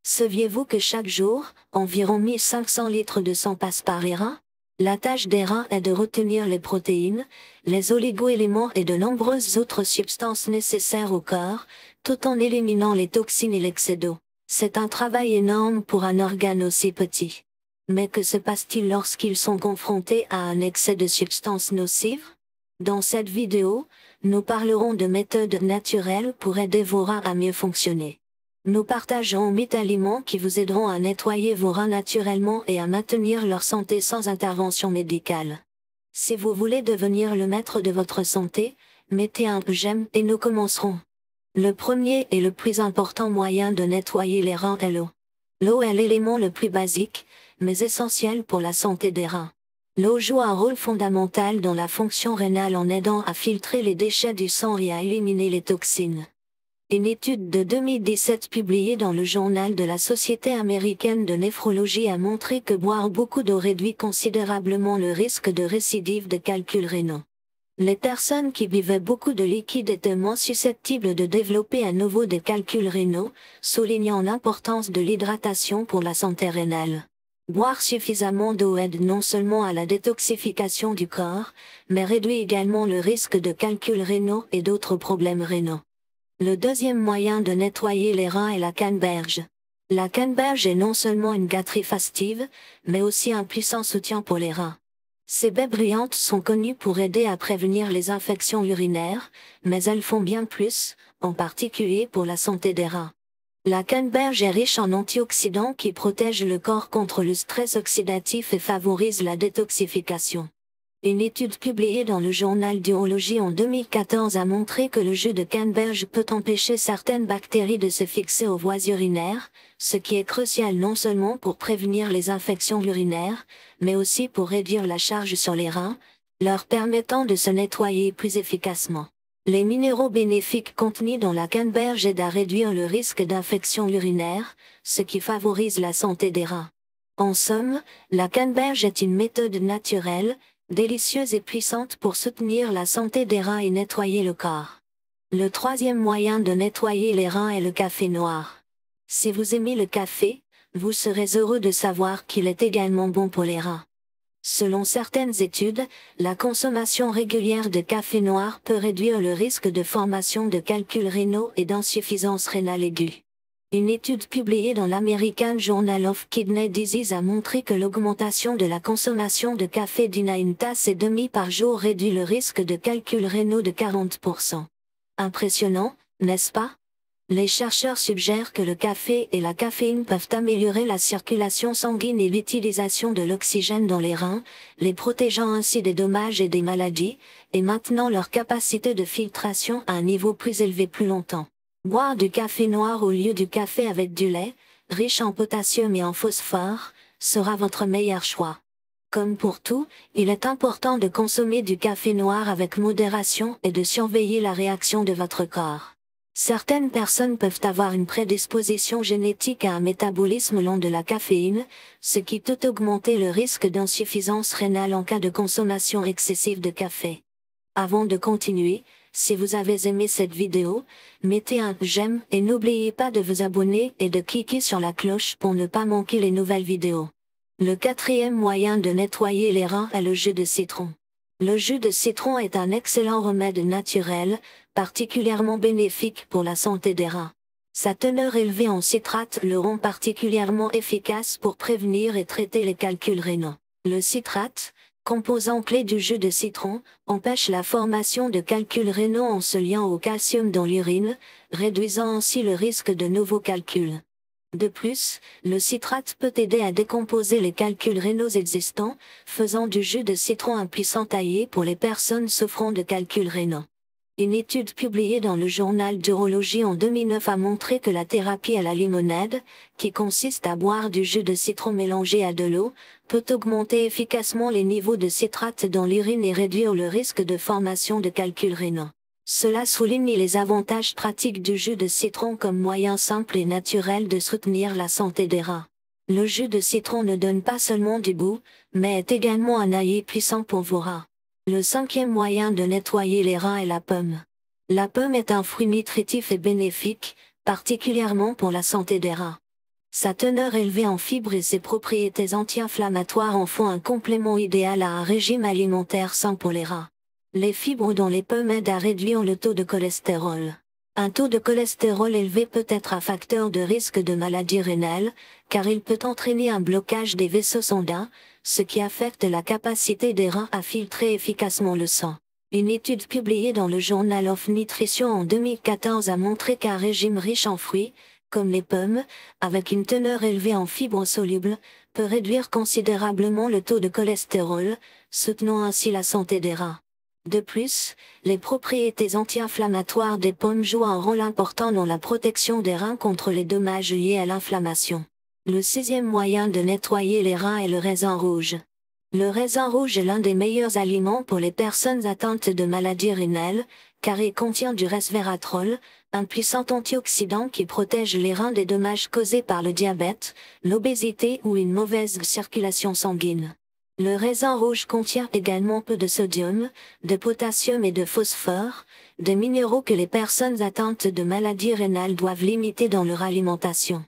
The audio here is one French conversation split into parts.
Saviez-vous que chaque jour, environ 1500 litres de sang passent par les reins? La tâche des reins est de retenir les protéines, les oligo-éléments et de nombreuses autres substances nécessaires au corps, tout en éliminant les toxines et l'excès d'eau. C'est un travail énorme pour un organe aussi petit. Mais que se passe-t-il lorsqu'ils sont confrontés à un excès de substances nocives? Dans cette vidéo, nous parlerons de méthodes naturelles pour aider vos reins à mieux fonctionner. Nous partageons 8 aliments qui vous aideront à nettoyer vos reins naturellement et à maintenir leur santé sans intervention médicale. Si vous voulez devenir le maître de votre santé, mettez un j'aime et nous commencerons. Le premier et le plus important moyen de nettoyer les reins est l'eau. L'eau est l'élément le plus basique, mais essentiel pour la santé des reins. L'eau joue un rôle fondamental dans la fonction rénale en aidant à filtrer les déchets du sang et à éliminer les toxines. Une étude de 2017 publiée dans le journal de la Société américaine de néphrologie a montré que boire beaucoup d'eau réduit considérablement le risque de récidive de calculs rénaux. Les personnes qui buvaient beaucoup de liquide étaient moins susceptibles de développer à nouveau des calculs rénaux, soulignant l'importance de l'hydratation pour la santé rénale. Boire suffisamment d'eau aide non seulement à la détoxification du corps, mais réduit également le risque de calculs rénaux et d'autres problèmes rénaux. Le deuxième moyen de nettoyer les reins est la canneberge. La canneberge est non seulement une gâterie fastive, mais aussi un puissant soutien pour les reins. Ces baies brillantes sont connues pour aider à prévenir les infections urinaires, mais elles font bien plus, en particulier pour la santé des reins. La canneberge est riche en antioxydants qui protègent le corps contre le stress oxydatif et favorisent la détoxification. Une étude publiée dans le journal d'urologie en 2014 a montré que le jus de canneberge peut empêcher certaines bactéries de se fixer aux voies urinaires, ce qui est crucial non seulement pour prévenir les infections urinaires, mais aussi pour réduire la charge sur les reins, leur permettant de se nettoyer plus efficacement. Les minéraux bénéfiques contenus dans la canneberge aident à réduire le risque d'infection urinaire, ce qui favorise la santé des reins. En somme, la canneberge est une méthode naturelle, délicieuse et puissante pour soutenir la santé des reins et nettoyer le corps. Le troisième moyen de nettoyer les reins est le café noir. Si vous aimez le café, vous serez heureux de savoir qu'il est également bon pour les reins. Selon certaines études, la consommation régulière de café noir peut réduire le risque de formation de calculs rénaux et d'insuffisance rénale aiguë. Une étude publiée dans l'American Journal of Kidney Disease a montré que l'augmentation de la consommation de café d'une à une tasse et demie par jour réduit le risque de calculs rénaux de 40%. Impressionnant, n'est-ce pas? Les chercheurs suggèrent que le café et la caféine peuvent améliorer la circulation sanguine et l'utilisation de l'oxygène dans les reins, les protégeant ainsi des dommages et des maladies, et maintenant leur capacité de filtration à un niveau plus élevé plus longtemps. Boire du café noir au lieu du café avec du lait, riche en potassium et en phosphore, sera votre meilleur choix. Comme pour tout, il est important de consommer du café noir avec modération et de surveiller la réaction de votre corps. Certaines personnes peuvent avoir une prédisposition génétique à un métabolisme lent de la caféine, ce qui peut augmenter le risque d'insuffisance rénale en cas de consommation excessive de café. Avant de continuer, si vous avez aimé cette vidéo, mettez un j'aime et n'oubliez pas de vous abonner et de cliquer sur la cloche pour ne pas manquer les nouvelles vidéos. Le quatrième moyen de nettoyer les reins est le jus de citron. Le jus de citron est un excellent remède naturel, particulièrement bénéfique pour la santé des reins. Sa teneur élevée en citrate le rend particulièrement efficace pour prévenir et traiter les calculs rénaux. Le citrate, composant clé du jus de citron, empêche la formation de calculs rénaux en se liant au calcium dans l'urine, réduisant ainsi le risque de nouveaux calculs. De plus, le citrate peut aider à décomposer les calculs rénaux existants, faisant du jus de citron un puissant allié pour les personnes souffrant de calculs rénaux. Une étude publiée dans le journal d'urologie en 2009 a montré que la thérapie à la limonade, qui consiste à boire du jus de citron mélangé à de l'eau, peut augmenter efficacement les niveaux de citrate dans l'urine et réduire le risque de formation de calculs rénaux. Cela souligne les avantages pratiques du jus de citron comme moyen simple et naturel de soutenir la santé des reins. Le jus de citron ne donne pas seulement du goût, mais est également un allié puissant pour vos reins. Le cinquième moyen de nettoyer les reins est la pomme. La pomme est un fruit nutritif et bénéfique, particulièrement pour la santé des reins. Sa teneur élevée en fibres et ses propriétés anti-inflammatoires en font un complément idéal à un régime alimentaire sain pour les reins. Les fibres dans les pommes aident à réduire le taux de cholestérol. Un taux de cholestérol élevé peut être un facteur de risque de maladie rénale, car il peut entraîner un blocage des vaisseaux sanguins, ce qui affecte la capacité des reins à filtrer efficacement le sang. Une étude publiée dans le Journal of Nutrition en 2014 a montré qu'un régime riche en fruits, comme les pommes, avec une teneur élevée en fibres solubles, peut réduire considérablement le taux de cholestérol, soutenant ainsi la santé des reins. De plus, les propriétés anti-inflammatoires des pommes jouent un rôle important dans la protection des reins contre les dommages liés à l'inflammation. Le 6e moyen de nettoyer les reins est le raisin rouge. Le raisin rouge est l'un des meilleurs aliments pour les personnes atteintes de maladies rénales, car il contient du resveratrol, un puissant antioxydant qui protège les reins des dommages causés par le diabète, l'obésité ou une mauvaise circulation sanguine. Le raisin rouge contient également peu de sodium, de potassium et de phosphore, des minéraux que les personnes atteintes de maladies rénales doivent limiter dans leur alimentation.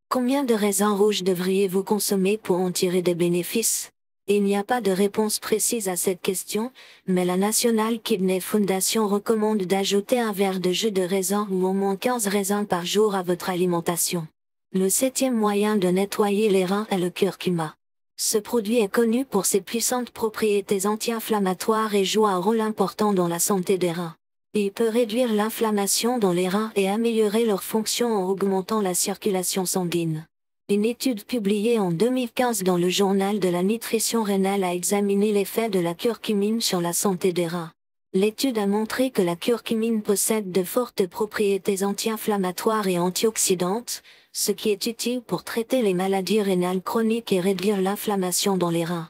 Combien de raisins rouges devriez-vous consommer pour en tirer des bénéfices? Il n'y a pas de réponse précise à cette question, mais la National Kidney Foundation recommande d'ajouter un verre de jus de raisin ou au moins 15 raisins par jour à votre alimentation. Le 7e moyen de nettoyer les reins est le curcuma. Ce produit est connu pour ses puissantes propriétés anti-inflammatoires et joue un rôle important dans la santé des reins. Il peut réduire l'inflammation dans les reins et améliorer leur fonction en augmentant la circulation sanguine. Une étude publiée en 2015 dans le Journal de la nutrition rénale a examiné l'effet de la curcumine sur la santé des reins. L'étude a montré que la curcumine possède de fortes propriétés anti-inflammatoires et antioxydantes, ce qui est utile pour traiter les maladies rénales chroniques et réduire l'inflammation dans les reins.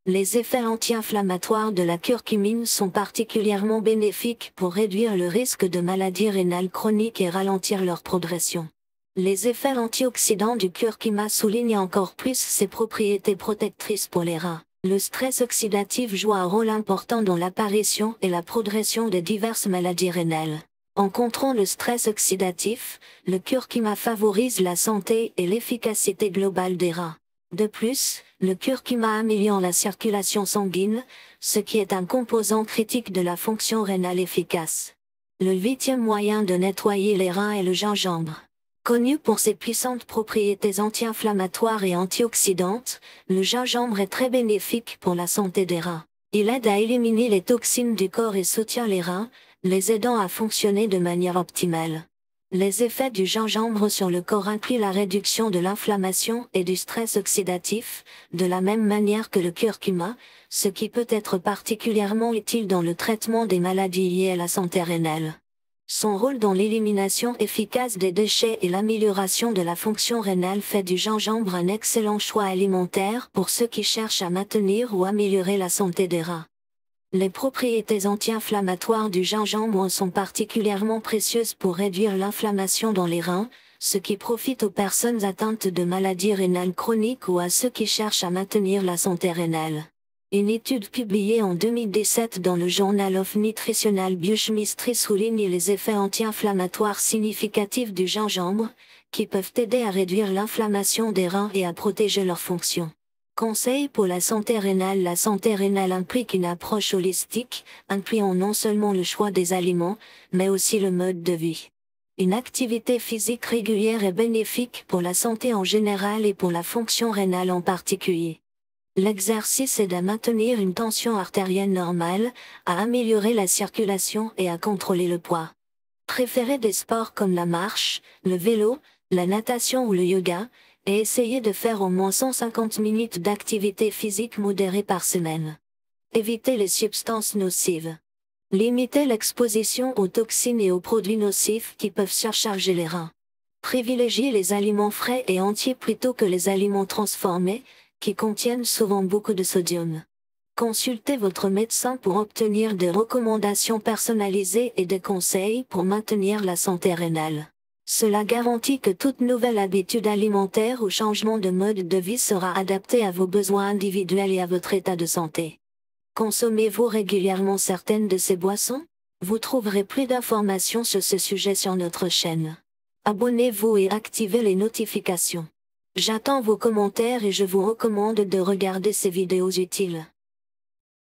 Les effets anti-inflammatoires de la curcumine sont particulièrement bénéfiques pour réduire le risque de maladies rénales chroniques et ralentir leur progression. Les effets antioxydants du curcuma soulignent encore plus ses propriétés protectrices pour les reins. Le stress oxydatif joue un rôle important dans l'apparition et la progression de diverses maladies rénales. En contrôlant le stress oxydatif, le curcuma favorise la santé et l'efficacité globale des reins. De plus, le curcuma améliore la circulation sanguine, ce qui est un composant critique de la fonction rénale efficace. Le 8e moyen de nettoyer les reins est le gingembre. Connu pour ses puissantes propriétés anti-inflammatoires et antioxydantes, le gingembre est très bénéfique pour la santé des reins. Il aide à éliminer les toxines du corps et soutient les reins, les aidant à fonctionner de manière optimale. Les effets du gingembre sur le corps incluent la réduction de l'inflammation et du stress oxydatif, de la même manière que le curcuma, ce qui peut être particulièrement utile dans le traitement des maladies liées à la santé rénale. Son rôle dans l'élimination efficace des déchets et l'amélioration de la fonction rénale fait du gingembre un excellent choix alimentaire pour ceux qui cherchent à maintenir ou améliorer la santé des reins. Les propriétés anti-inflammatoires du gingembre sont particulièrement précieuses pour réduire l'inflammation dans les reins, ce qui profite aux personnes atteintes de maladies rénales chroniques ou à ceux qui cherchent à maintenir la santé rénale. Une étude publiée en 2017 dans le Journal of Nutritional Biochemistry souligne les effets anti-inflammatoires significatifs du gingembre, qui peuvent aider à réduire l'inflammation des reins et à protéger leur fonction. Conseil pour la santé rénale. La santé rénale implique une approche holistique, incluant non seulement le choix des aliments, mais aussi le mode de vie. Une activité physique régulière est bénéfique pour la santé en général et pour la fonction rénale en particulier. L'exercice aide à maintenir une tension artérielle normale, à améliorer la circulation et à contrôler le poids. Préférez des sports comme la marche, le vélo, la natation ou le yoga, et essayez de faire au moins 150 minutes d'activité physique modérée par semaine. Évitez les substances nocives. Limitez l'exposition aux toxines et aux produits nocifs qui peuvent surcharger les reins. Privilégiez les aliments frais et entiers plutôt que les aliments transformés, qui contiennent souvent beaucoup de sodium. Consultez votre médecin pour obtenir des recommandations personnalisées et des conseils pour maintenir la santé rénale. Cela garantit que toute nouvelle habitude alimentaire ou changement de mode de vie sera adapté à vos besoins individuels et à votre état de santé. Consommez-vous régulièrement certaines de ces boissons? Vous trouverez plus d'informations sur ce sujet sur notre chaîne. Abonnez-vous et activez les notifications. J'attends vos commentaires et je vous recommande de regarder ces vidéos utiles.